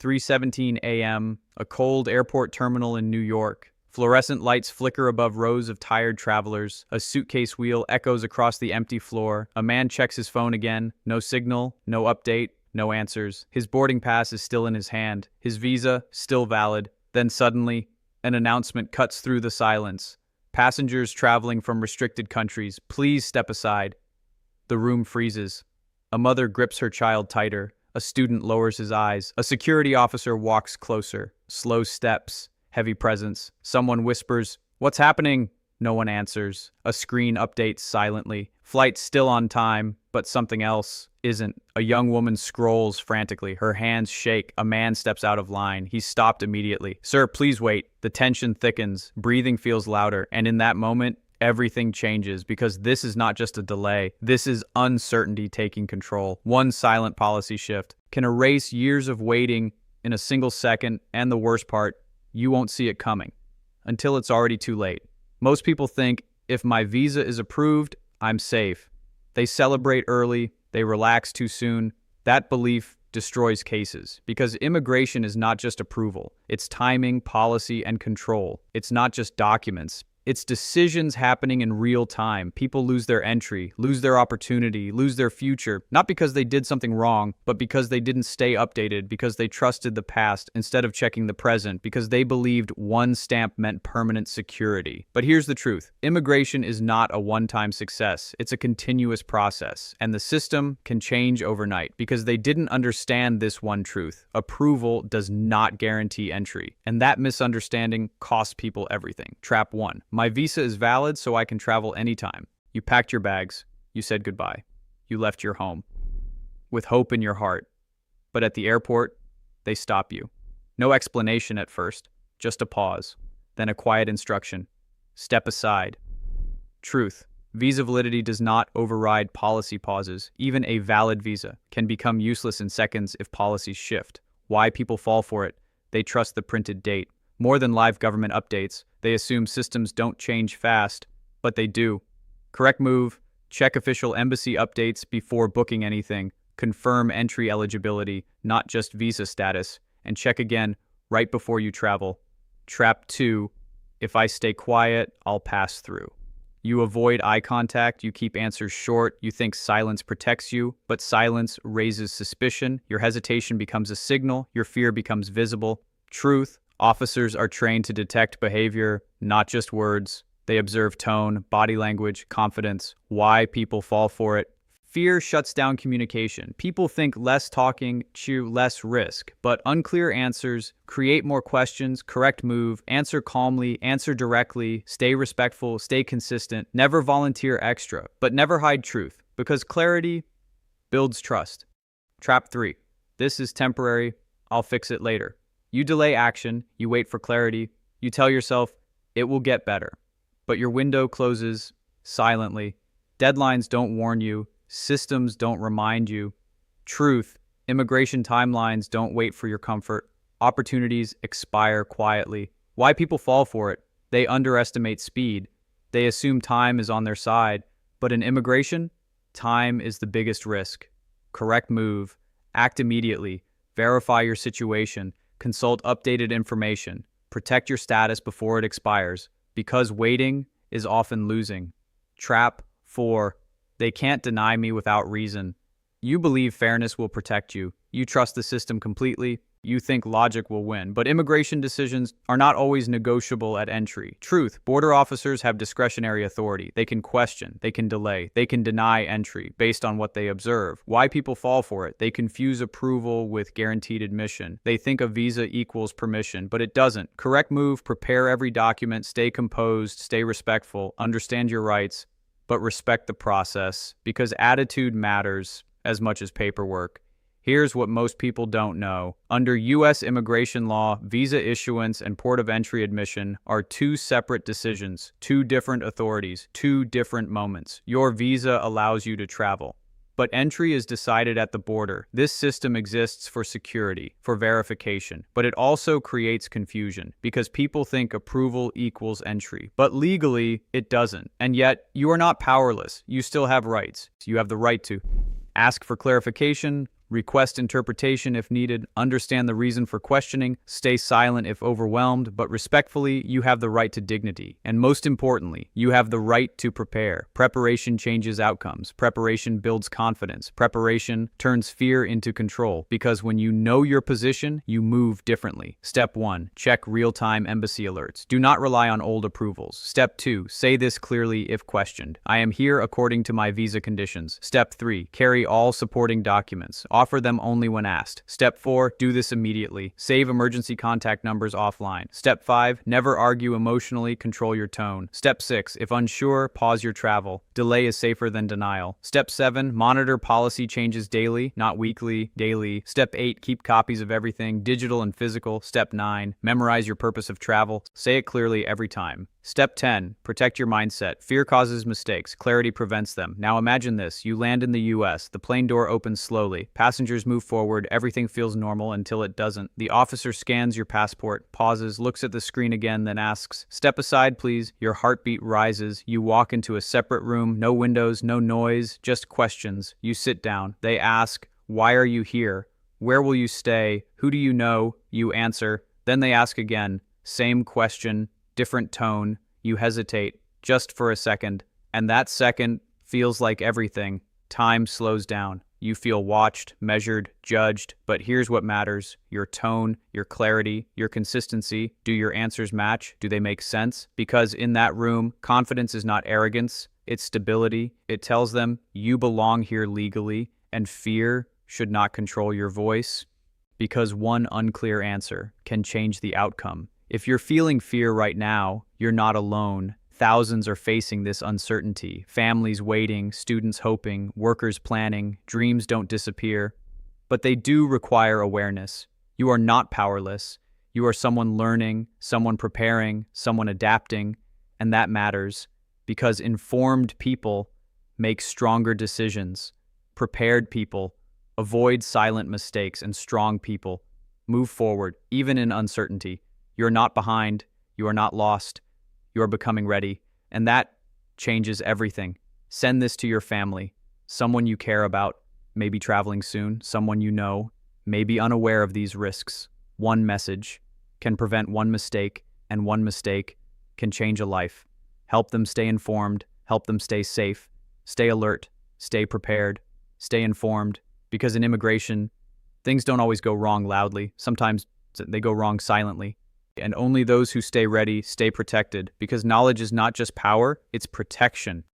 3:17 a.m., a cold airport terminal in New York. Fluorescent lights flicker above rows of tired travelers. A suitcase wheel echoes across the empty floor. A man checks his phone again. No signal, no update, no answers. His boarding pass is still in his hand. His visa, still valid. Then suddenly, an announcement cuts through the silence. Passengers traveling from restricted countries, please step aside. The room freezes. A mother grips her child tighter. A student lowers his eyes. A security officer walks closer. Slow steps, heavy presence. Someone whispers, "What's happening?" No one answers. A screen updates silently. Flight still on time, but something else isn't. A young woman scrolls frantically. Her hands shake. A man steps out of line. He's stopped immediately. "Sir, please wait." The tension thickens. Breathing feels louder. And in that moment, everything changes, because this is not just a delay. This is uncertainty taking control. One silent policy shift can erase years of waiting in a single second, and the worst part, you won't see it coming until it's already too late. Most people think, if my visa is approved, I'm safe. They celebrate early, they relax too soon. That belief destroys cases, because immigration is not just approval. It's timing, policy, and control. It's not just documents. It's decisions happening in real time. People lose their entry, lose their opportunity, lose their future, not because they did something wrong, but because they didn't stay updated, because they trusted the past instead of checking the present, because they believed one stamp meant permanent security. But here's the truth. Immigration is not a one-time success. It's a continuous process, and the system can change overnight because they didn't understand this one truth. Approval does not guarantee entry, and that misunderstanding costs people everything. Trap 1. My visa is valid, so I can travel anytime. You packed your bags. You said goodbye. You left your home with hope in your heart. But at the airport, they stop you. No explanation at first, just a pause, then a quiet instruction. Step aside. Truth. Visa validity does not override policy pauses. Even a valid visa can become useless in seconds if policies shift. Why people fall for it? They trust the printed date. More than live government updates, they assume systems don't change fast, but they do. Correct move, check official embassy updates before booking anything, confirm entry eligibility, not just visa status, and check again right before you travel. Trap 2, if I stay quiet, I'll pass through. You avoid eye contact, you keep answers short, you think silence protects you, but silence raises suspicion, your hesitation becomes a signal, your fear becomes visible. Truth. Officers are trained to detect behavior, not just words. They observe tone, body language, confidence. Why people fall for it? Fear shuts down communication. People think less talking, less risk. But unclear answers create more questions. Correct move, answer calmly, answer directly, stay respectful, stay consistent. Never volunteer extra, but never hide truth, because clarity builds trust. Trap 3. This is temporary. I'll fix it later. You delay action, you wait for clarity, you tell yourself, it will get better. But your window closes silently. Deadlines don't warn you, systems don't remind you. Truth, immigration timelines don't wait for your comfort. Opportunities expire quietly. Why people fall for it? They underestimate speed. They assume time is on their side. But in immigration, time is the biggest risk. Correct move, act immediately, verify your situation, consult updated information. Protect your status before it expires, because waiting is often losing. Trap 4. They can't deny me without reason. You believe fairness will protect you. You trust the system completely. You think logic will win. But immigration decisions are not always negotiable at entry. Truth. Border officers have discretionary authority. They can question. They can delay. They can deny entry based on what they observe. Why people fall for it? They confuse approval with guaranteed admission. They think a visa equals permission, but it doesn't. Correct move. Prepare every document. Stay composed. Stay respectful. Understand your rights, but respect the process, because attitude matters as much as paperwork. Here's what most people don't know. Under U.S. immigration law, visa issuance and port of entry admission are two separate decisions, two different authorities, two different moments. Your visa allows you to travel, but entry is decided at the border. This system exists for security, for verification, but it also creates confusion because people think approval equals entry. But legally, it doesn't. And yet, you are not powerless. You still have rights. You have the right to ask for clarification, Request interpretation if needed. Understand the reason for questioning. Stay silent if overwhelmed, but respectfully, you have the right to dignity. And most importantly, you have the right to prepare. Preparation changes outcomes. Preparation builds confidence. Preparation turns fear into control. Because when you know your position, you move differently. Step 1. Check real-time embassy alerts. Do not rely on old approvals. Step 2. Say this clearly if questioned. I am here according to my visa conditions. Step 3. Carry all supporting documents. Offer them only when asked. Step 4. Do this immediately. Save emergency contact numbers offline. Step 5. Never argue emotionally. Control your tone. Step 6. If unsure, pause your travel. Delay is safer than denial. Step 7. Monitor policy changes daily, not weekly, daily. Step 8. Keep copies of everything, digital and physical. Step 9. Memorize your purpose of travel. Say it clearly every time. Step 10. Protect your mindset. Fear causes mistakes. Clarity prevents them. Now imagine this. You land in the US. The plane door opens slowly. Passengers move forward. Everything feels normal until it doesn't. The officer scans your passport, pauses, looks at the screen again, then asks, "Step aside, please." Your heartbeat rises. You walk into a separate room. No windows, no noise, just questions. You sit down. They ask, "Why are you here? Where will you stay? Who do you know?" You answer. Then they ask again. Same question. Different tone, you hesitate, just for a second, and that second feels like everything. Time slows down. You feel watched, measured, judged, but here's what matters: your tone, your clarity, your consistency. Do your answers match? Do they make sense? Because in that room, confidence is not arrogance, it's stability. It tells them you belong here legally, and fear should not control your voice, because one unclear answer can change the outcome. If you're feeling fear right now, you're not alone. Thousands are facing this uncertainty. Families waiting, students hoping, workers planning. Dreams don't disappear, but they do require awareness. You are not powerless. You are someone learning, someone preparing, someone adapting, and that matters because informed people make stronger decisions. Prepared people avoid silent mistakes, and strong people move forward, even in uncertainty. You're not behind, you are not lost, you are becoming ready, and that changes everything. Send this to your family, someone you care about, maybe traveling soon, someone you know, may be unaware of these risks. One message can prevent one mistake, and one mistake can change a life. Help them stay informed, help them stay safe, stay alert, stay prepared, stay informed, because in immigration, things don't always go wrong loudly. Sometimes they go wrong silently. And only those who stay ready stay protected, because knowledge is not just power, it's protection.